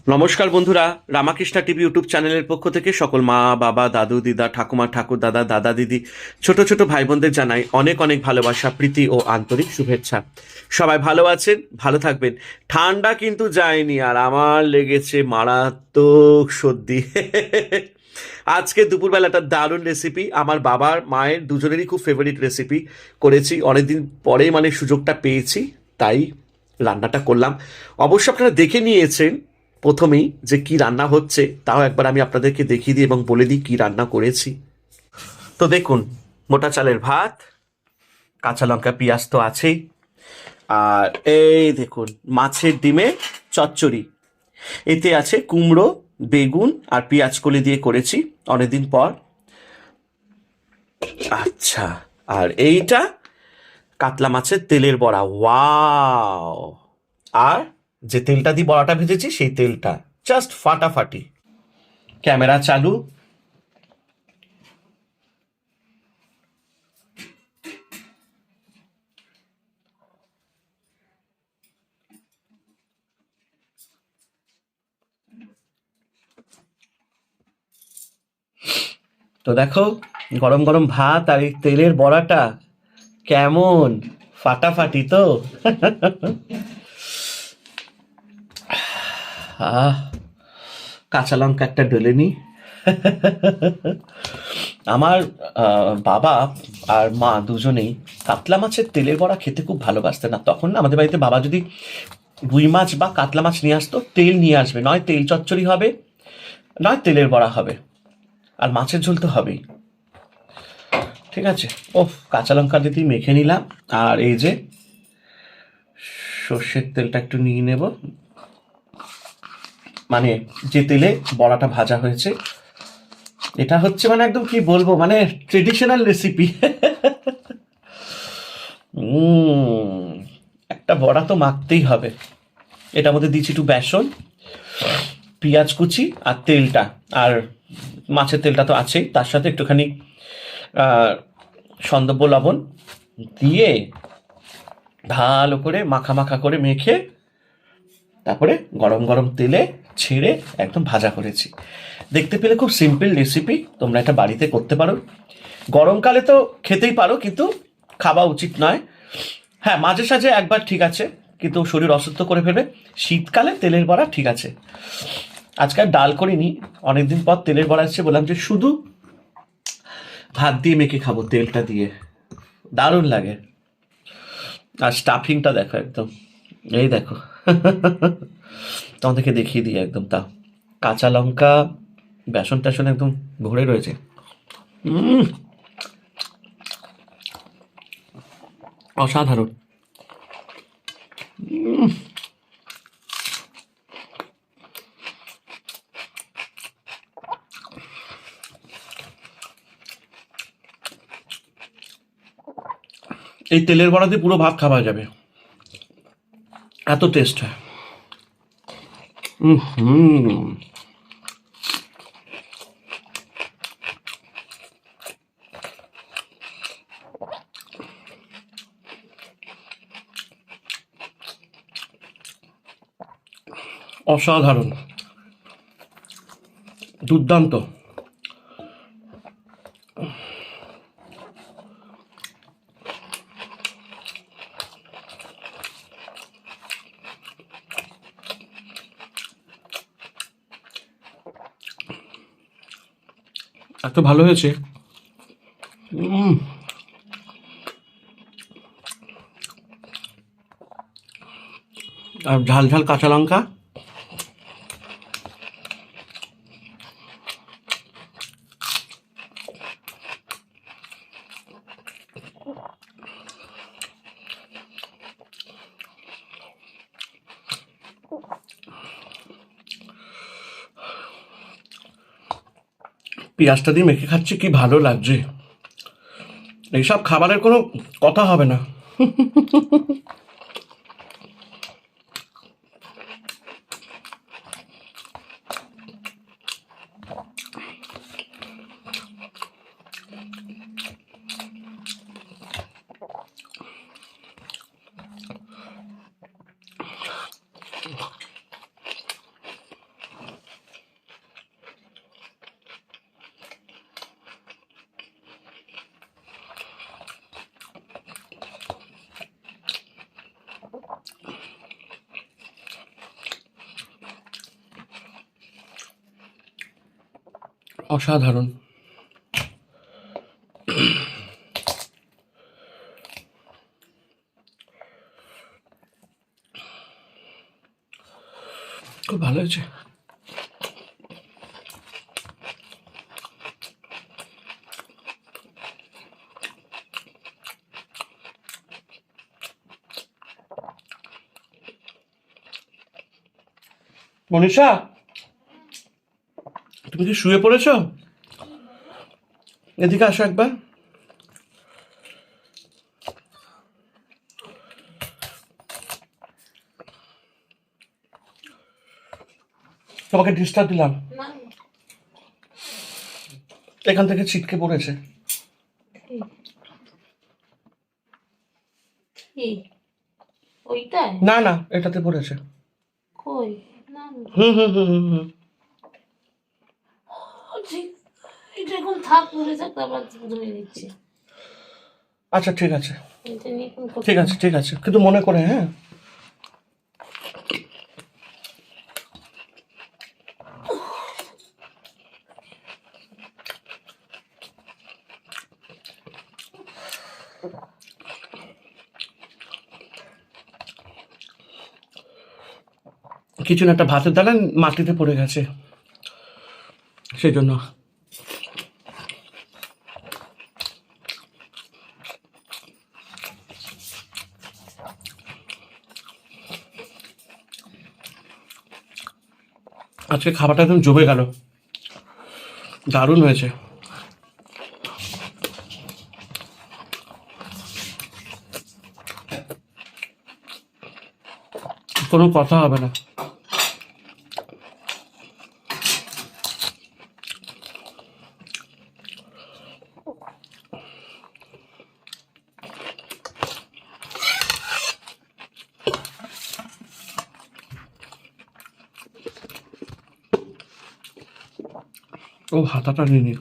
নমস্কার বন্ধুরা, Ramakrishna TV YouTube চ্যানেলের পক্ষ থেকে সকল মা বাবা দাদু দিদা ঠাকুমা ঠাকুর দাদা দাদা দিদি ছোট ছোট ভাই বোনদের জানাই অনেক অনেক ভালোবাসা প্রীতি ও আন্তরিক শুভেচ্ছা। সবাই ভালো আছেন, ভালো থাকবেন। ঠান্ডা কিন্তু যায়নি আর আমার লেগেছে মারাত্মক সর্দি। আজকে দুপুরবেলাটা দারুণ রেসিপি, আমার বাবার মায়ের দুজনেরই খুব ফেভারিট রেসিপি করেছি, অনেকদিন পরেই মানে সুযোগটা পেয়েছি, তাই রান্নাটা করলাম। অবশ্য আপনারা দেখে নিয়েছেন প্রথমেই যে কি রান্না হচ্ছে, তাও একবার আমি আপনাদেরকে দেখিয়ে দিই এবং বলে দিই কি রান্না করেছি। তো দেখুন, মোটা চালের ভাত, কাঁচা লঙ্কা পেঁয়াজ তো আছেই, আর এই দেখুন মাছের ডিমে চচ্চড়ি। এতে আছে কুমড়ো, বেগুন আর পেঁয়াজ কলি দিয়ে করেছি অনেকদিন পর। আচ্ছা, আর এইটা কাতলা মাছের তেলের বড়া, ওয়াও! আর যে তেলটা দিয়ে বড়াটা ভেজেছি সেই তেলটা জাস্ট ফাটাফাটি। ক্যামেরা চালু। তো দেখো, গরম গরম ভাত আর এই তেলের বড়াটা কেমন ফাটাফাটি তো। আহ, কাঁচা লঙ্কা একটা ডলে নি। আমার বাবা আর মা দুজনেই কাতলা মাছের তেলের বড়া খেতে খুব ভালোবাসতেন। না তখন না আমাদের বাড়িতে বাবা যদি রুই মাছ বা কাতলা মাছ নিয়ে আসতো, তেল নিয়ে আসবে, নয় তেল চচ্চড়ি হবে, নয় তেলের বড়া হবে, আর মাছের ঝোল তো হবেই। ঠিক আছে। ওফ, কাঁচা লঙ্কা দিয়ে মেখে নিলাম। আর এই যে সর্ষের তেলটা একটু নিয়ে নেব, মানে যে তেলে বড়াটা ভাজা হয়েছে। এটা হচ্ছে মানে একদম কি বলবো, মানে ট্রেডিশনাল রেসিপি। একটা বড়া তো মাখতেই হবে। এটার মধ্যে দিচ্ছি একটু বেসন, পেঁয়াজ কুচি আর তেলটা, আর মাছের তেলটা তো আছেই, তার সাথে একটুখানি সন্দর্ভ লবণ দিয়ে ভালো করে মাখা মাখা করে মেখে তারপরে গরম গরম তেলে ছেড়ে একদম ভাজা করেছি। দেখতে পেলে খুব সিম্পল রেসিপি, তোমরা এটা বাড়িতে করতে পারো। গরমকালে তো খেতেই পারো, কিন্তু খাওয়া উচিত নয়। হ্যাঁ, মাঝে সাঝে একবার ঠিক আছে, কিন্তু শরীর অসুস্থ করে ফেলবে। শীতকালে তেলের বড়া ঠিক আছে। আজকে আর ডাল করিনি, অনেকদিন পর তেলের বড়া এসেছে, বললাম যে শুধু ভাত দিয়ে মেখে খাবো তেলটা দিয়ে, দারুণ লাগে। আর স্টাফিংটা দেখো একদম, এই দেখো। তোমাদেরকে দেখিয়ে দিই একদম, তা কাঁচা লঙ্কা বেসন টেসন একদম ভরে রয়েছে। অসাধারণ। এই তেলের বড়া দিয়ে পুরো ভাত খাওয়া যাবে, এত টেস্ট হয়। অসাধারণ, দুর্দান্ত। এত ভালো হয়েছে। আর ঝাল ঝাল কাঁচা লঙ্কা। পেঁয়াজটা দিয়ে মেখে খাচ্ছি, কি ভালো লাগছে। এইসব খাবারের কোনো কথা হবে না। অসাধারণ। খুব ভালো হয়েছে। মনীষা, তুমি কি শুয়ে পড়েছো? এদিকে আসো একবার। তোমাকে ডিস্টার্ব দিলাম? এখান থেকে ছিটকে পড়েছে। না না, এটাতে পড়েছে। হুম হুম হুম হুম হুম। আচ্ছা ঠিক আছে, ঠিক আছে, ঠিক আছে, কিন্তু মনে করে। হ্যাঁ, কিছু না, একটা ভাতের দানা মাটিতে পড়ে গেছে, সেই জন্য। আজকে খাবারটা একদম জমে গেল, দারুণ হয়েছে। কোনো কথা হবে না। ও হাতাটা নিয়ে নি।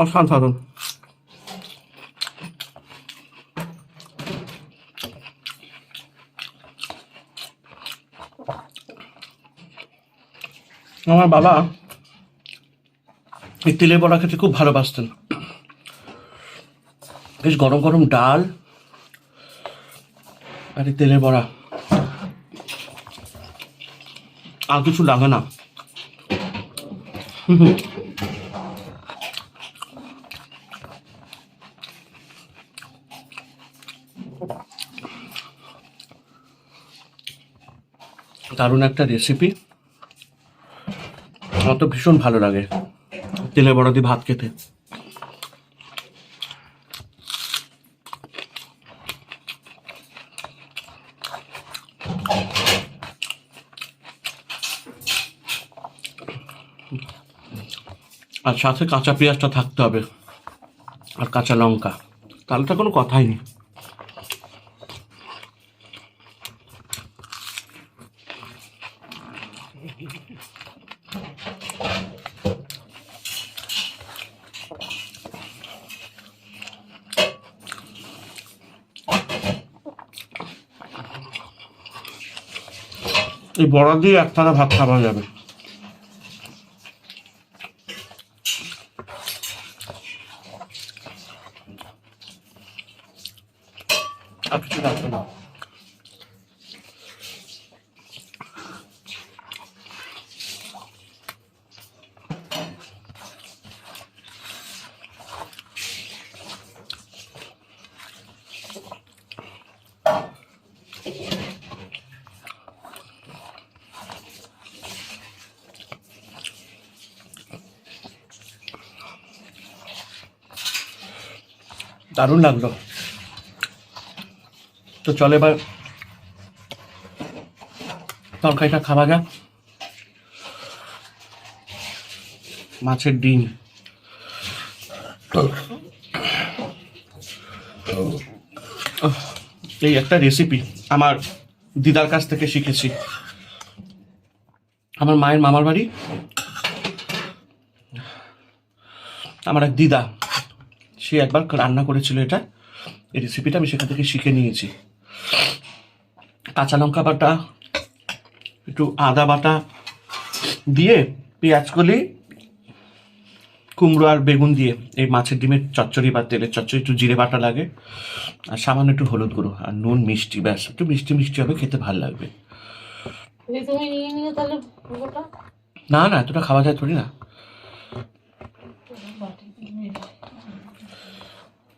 অসাধারণ। আমার বাবা এই তেলের বড়া খেতে খুব ভালোবাসতেন। বেশ গরম গরম ডাল আর এই তেলের বড়া, আর কিছু লাগে না। দারুণ একটা রেসিপি, আমার তো ভীষণ ভালো লাগে তেলের বড়া দিয়ে ভাত খেতে। আর সাথে কাঁচা পেঁয়াজটা থাকতে হবে, আর কাঁচা লঙ্কা, তাহলে তো কোনো কথাই নেই। এই বড়া দিয়ে একটানা ভাত খাওয়া যাবে। আর কিছু লাগবে না। দারুণ লাগলো। তো চলে এবার তরকারিটা খাওয়া যাক। মাছের ডিম, এই একটা রেসিপি আমার দিদার কাছ থেকে শিখেছি। আমার মায়ের মামার বাড়ি, আমার এক দিদা, সে একবার রান্না করেছিল এটা, এই রেসিপিটা আমি সেখান থেকে শিখে নিয়েছি। কাঁচা লঙ্কা বাটা, একটু আদা বাটা দিয়ে, পেঁয়াজ কলি, কুমড়ো আর বেগুন দিয়ে এই মাছের ডিমের চচ্চড়ি বা তেলের চচ্চড়ি, একটু জিরে বাটা লাগে আর সামান্য একটু হলুদ গুঁড়ো আর নুন, মিষ্টি, ব্যাস একটু মিষ্টি মিষ্টি হবে, খেতে ভালো লাগবে। না না, এতটা খাওয়া যায় থোড়ি না।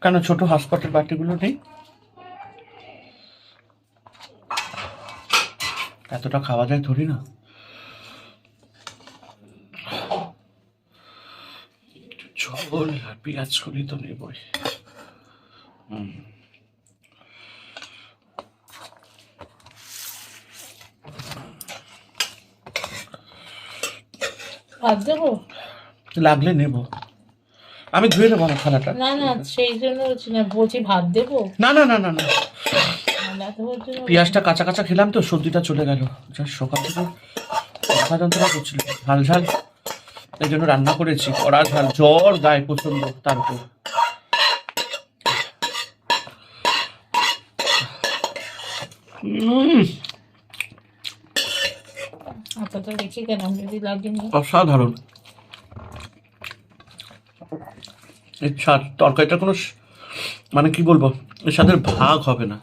কেন ছোট হটস্পটের বাটিগুলো নেই? এতটা খাওয়া যায় থোড়ি না। ঝোল আর পেঁয়াজ কলি তো নেবই। ভাত দেবো? লাগলে নেব, আমি ধুয়ে নেবো আমার খানাটা। না না, সেই জন্য বলছি না, বলছি ভাত দেবো? না না না না না, পেঁয়াজটা কাঁচা কাঁচা খেলাম তো সর্দিটা চলে গেল। যা সকাল থেকে মাথা যন্ত্রণা করছিল, ঝাল ঝাল, এই জন্য রান্না করেছি কড়া ঝাল, জ্বর গায়ে প্রচন্ড তার উপর। অসাধারণ। ইচ্ছা তরকারিটা কোনো মানে কি বলবো, এর সাথে ভাগ হবে না।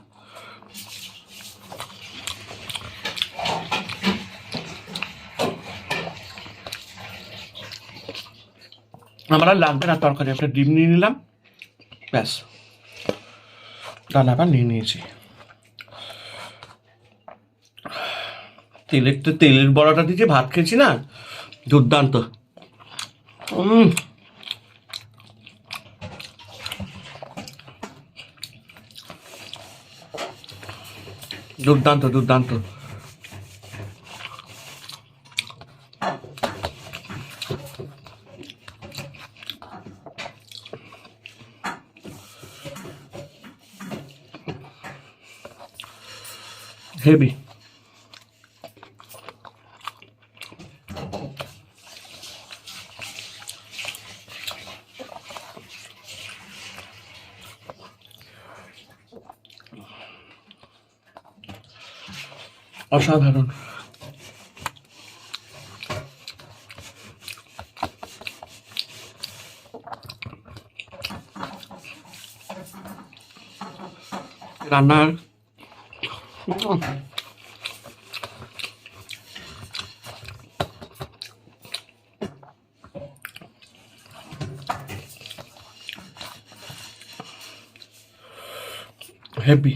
আমার আর লাগবে না তরকারি, একটা ডিম নিয়ে নিলাম, ব্যাস। ডাল আবার নিয়ে নিয়েছি। তেলের বড়াটা দিয়ে ভাত খেয়েছি না, দুর্দান্ত। দুর্দান্ত দুর্দান্ত। হেভি। অসাধারণ। রান্নার হেভি।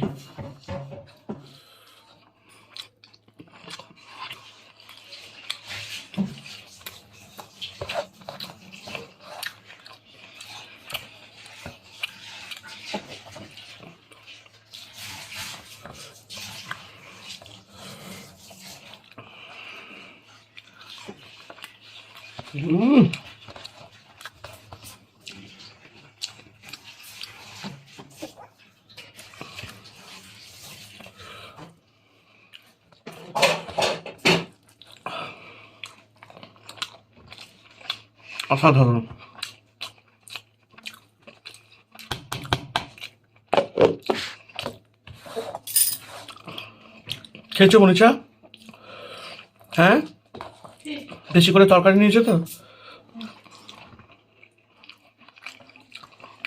অসাধারণ। খেয়েছো মনীষা? হ্যাঁ, বেশি করে তরকারি নিয়েছো তো?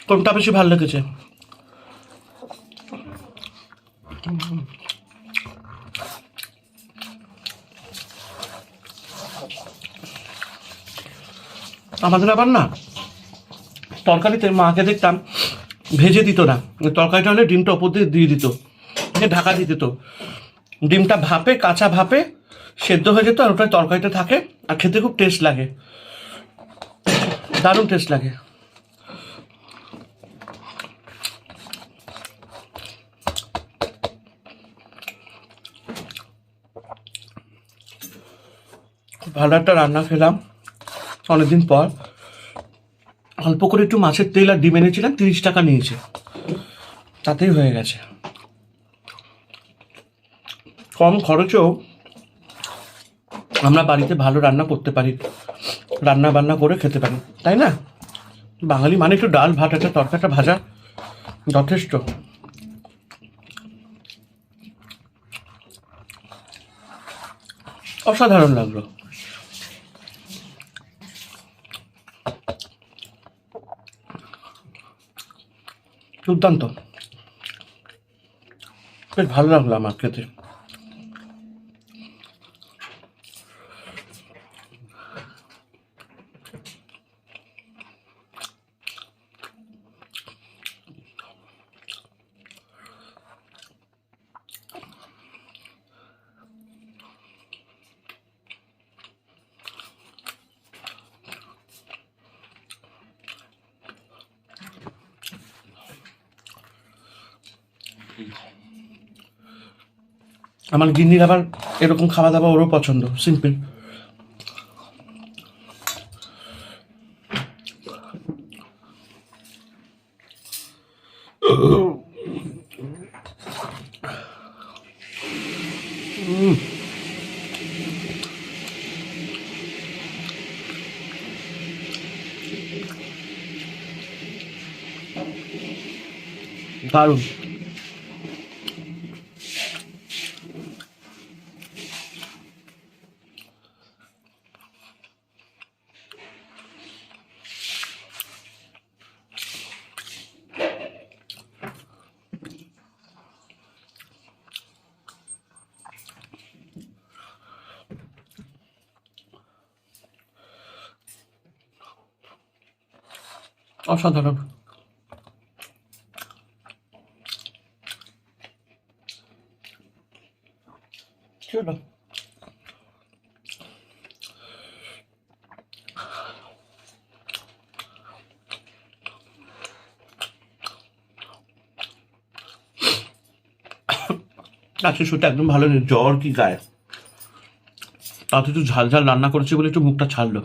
কোনটা বেশি ভালো লেগেছে? আমাদের আবার না তরকারিতে মাকে দেখতাম ভেজে দিত না, তরকারিটা হলে ডিমটা ওপর দিয়ে দিয়ে দিত, ঢাকা দিয়ে দিত। ডিমটা ভাপে, কাঁচা ভাপে সেদ্ধ হয়ে যেত আর ওটাই তরকারিতে থাকে, আর খেতে খুব টেস্ট লাগে, দারুণ টেস্ট লাগে। ভালো একটা রান্না খেলাম অনেকদিন পর। অল্প করে একটু মাছের তেল আর ডিম এনেছিলাম, 30 টাকা নিয়েছে, তাতেই হয়ে গেছে। কম খরচেও আমরা বাড়িতে ভালো রান্না করতে পারি, রান্না বান্না করে খেতে পারি, তাই না? বাঙালি মানে একটু ডাল ভাত একটা তরকাটা ভাজা যথেষ্ট। অসাধারণ লাগলো। দুর্দান্ত, বেশ ভালো লাগলো আমার খেতে। আমার গিন্নির আবার এরকম খাওয়া দাওয়া ওরও পছন্দ, সিম্পল। দারুণ। অসাধারণ। চলো, আজকে শুতে একদম ভালো নেই, জ্বর কি গায়ে। তাতে একটু ঝাল ঝাল রান্না করেছি বলে একটু মুখটা ছাড়লো।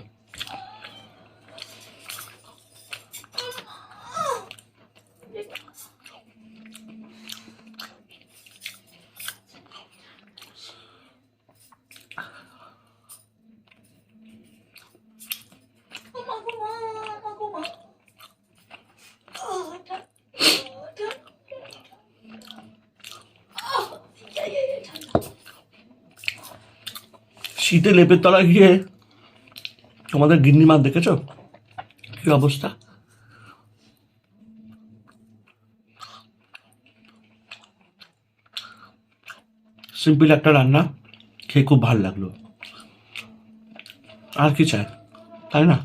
শীতে লেপের তলায় গিয়ে তোমাদের গিন্নি মাছ দেখেছ কি অবস্থা? সিম্পল একটা রান্না, খেয়ে খুব ভালো লাগলো। আর কি চাই, তাই না?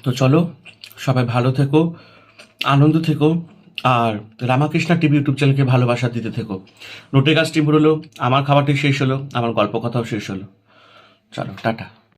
তো চলো, সবাই ভালো থেকো, আনন্দ থেকো, আর রামাকৃষ্ণা টিভি ইউটিউব চ্যানেলকে ভালোবাসা দিতে থেকো। নোটে গাছ টিম হলো, আমার খাবারটি শেষ হলো, আমার গল্প কথাও শেষ হলো। চলো, টাটা।